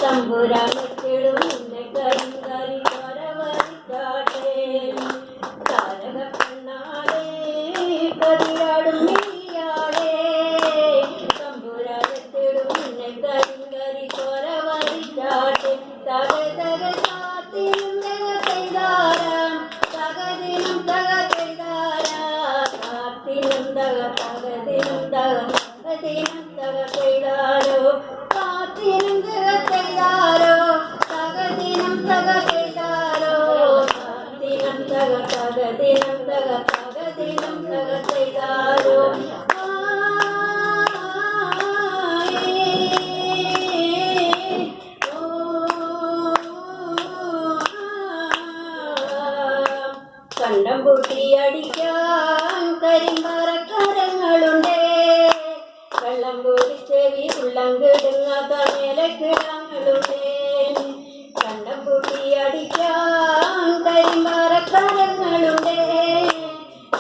തമ്പുരാനെത്തിടും നിന്നെ കരിങ്കരി കൊരവരിച്ചാട്ടെ താരക പെണ്ണാളെ കതിരാടും നീയാളെ തമ്പുരാനെത്തിടും നിന്നെ കരിങ്കരി കൊരവരിച്ചാട്ടെ തക തക കാത്തിനും തക ചെയ്താരാം തകതിനും തക ചെയ്താരാ കാത്തിനും തക തകതിനും തക തകതിനും തക ചെയ്താരോ കാത്തിനും തക ചെയ്താരോ തകതിനും തക ചെയ്താരോ കാത്തിനും തക തകതിനും തക തകതിനും തക ചെയ്താരോ കണ്ടം പൂട്ടിയടിക്കാൻ കരിമ്പറക്കരങ്ങളുണ്ടേ വെള്ളം കൂടി ചെവി ഉള്ളം കിടുങ്ങാത്ത മേലക്കിടങ്ങളുണ്ടേ കണ്ടം പൂട്ടിയടിക്കാൻ കരിമ്പറക്കരങ്ങളുണ്ടേ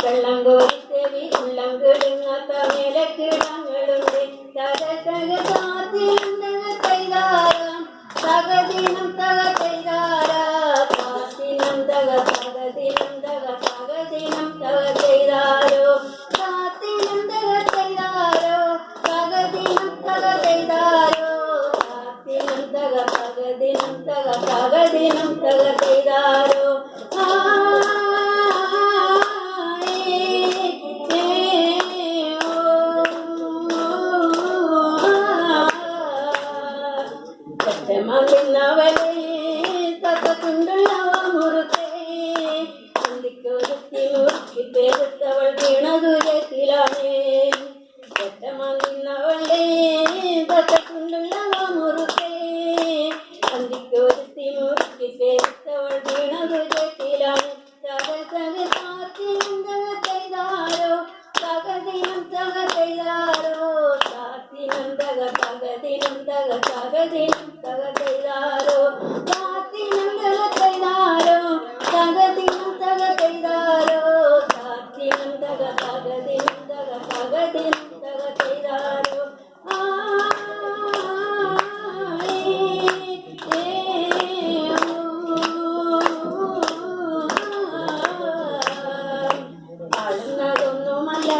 വെള്ളം കൂടി ചെവി ഉള്ളം കിടുങ്ങാത്ത മേലക്കിടങ്ങളുണ്ട് തക തക കാത്തിനും തക ചെയ്താരാം തകതിനും തക ചെയ്താരാ കാത്തിനും തക തകതിനും തക തകതിനും തക ചെയ്താരോ കാത്തിനും തക ചെയ്താരോ തകതിനും തക ചെയ്താരോ കാത്തിനും തക തകതിനും തക തകതിനും തക ചെയ്താരോ മകന്നവളെ തകത്തുണ്ടുള്ളവ മുറുകെ ചന്തിക്കൊരുത്തി മുറുക്കി പെരുത്തവൾ വീണതുരത്തിലാണ് മകന്നവളെ തകത്തുണ്ടുള്ളവ മുറുകെ ചന്തിക്കൊരുത്തി മുറുക്കി പെരുത്തവൾ വീണതുരത്തിലാണ് തക തക കാത്തിനും തക ചെയ്താരോ തകതിനും തക ചെയ്താരോ കാത്തിനും തക തകതിനും തക തകതിനും തക ചെയ്താരോ കാത്തിനും തക ചെയ്താരോ തകതിനും തക ചെയ്താരോ കാത്തിനും തക തകതിനും തക തകതിനും തക ചെയ്താരോ ആടുന്നതൊന്നുമല്ല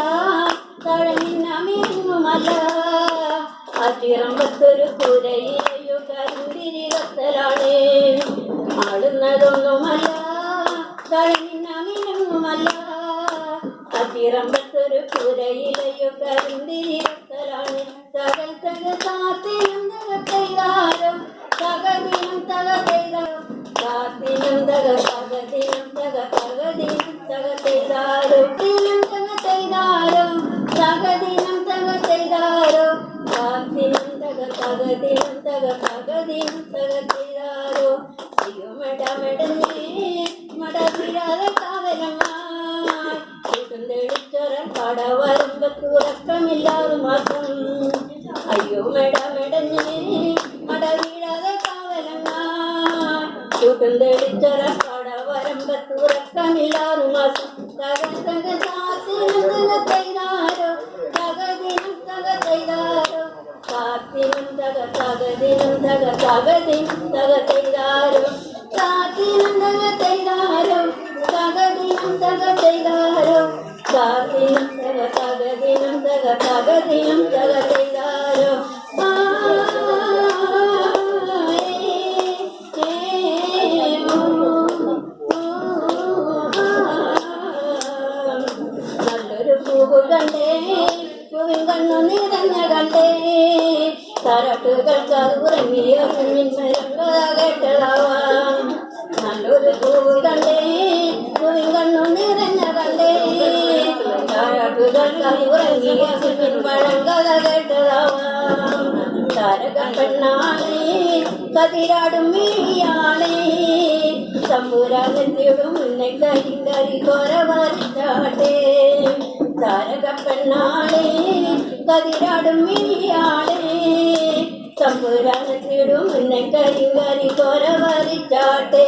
തഴങ്ങിനമിങ്ങുമല്ല അതിറമ്പത്തൊരു കുരയിലെയോ കരിന്തിരി കത്തലാണ് ആടുന്നതൊന്നുമല്ല തഴങ്ങിനമിങ്ങുമല്ല അതിറമ്പത്തൊരു കുരയിലെയോ കരിന്തിരി കത്തലാണ് തകൽ തക കാത്തിനും തക ചെയ്താരോ തകതിനും തക ചെയ്താരോ കാത്തിനും തക തകതിനും തക തകതിനും തക ചെയ്താരോ തിനും തക ചെയ്താരോ തകതിനും തക ചെയ്താരോ കാത്തിനും തക തകതിനും തക തകതിനും തക ചെയ്താരോ മെടമെടഞ്ഞേ മടവിടാതെ കാവലങ്ങാടുത്തൊര കടവരമ്പത്തുറക്കമില്ലാതെ മാസം അയ്യോ മെടമെടഞ്ഞേ മടവിടാതെ കാവലങ്ങാടുത്തൊര കടവരമ്പത്തുറക്കമില്ലാതെ മാസം തക തക കാത്തിനും തക ചെയ്താരോ തകതിനും തക ചെയ്താരോ കാത്തിനും തക തകതിനും തക തകതിനും തക ചെയ്താരോ കാത്തിനും തക ചെയ്താരോ തകതിനും തക ചെയ്താരോ കാത്തിനും തക തകതിനും തക തകതിനും തക ചെയ്താരോ നല്ലൊരു പൂവ് കണ്ടേ പൂവിൻ കണ്ണു നിറഞ്ഞ കണ്ടേ തരട്ടുകൾക്ക് അത് ഉറങ്ങിയ കേട്ടതാവാം നല്ലൊരു പൂവ് കണ്ടേ പൂവിൻ കണ്ണു നിറഞ്ഞ കണ്ടേ തരട്ടുകൾക്ക് അത് ഉറങ്ങിയ പഴങ്കഥ കേട്ടതാവാം താരക പെണ്ണാളെ കതിരാടും മിഴിയാളെ തമ്പുരാനെത്തിടും മുന്നെ കരിങ്കരി കൊരവരിച്ചാട്ടെ താരക പെണ്ണാളെ കതിരാടും മിഴിയാളെ തമ്പുരാനെത്തിടും മുന്നെ കരിങ്കരി കൊരവരിച്ചാട്ടെ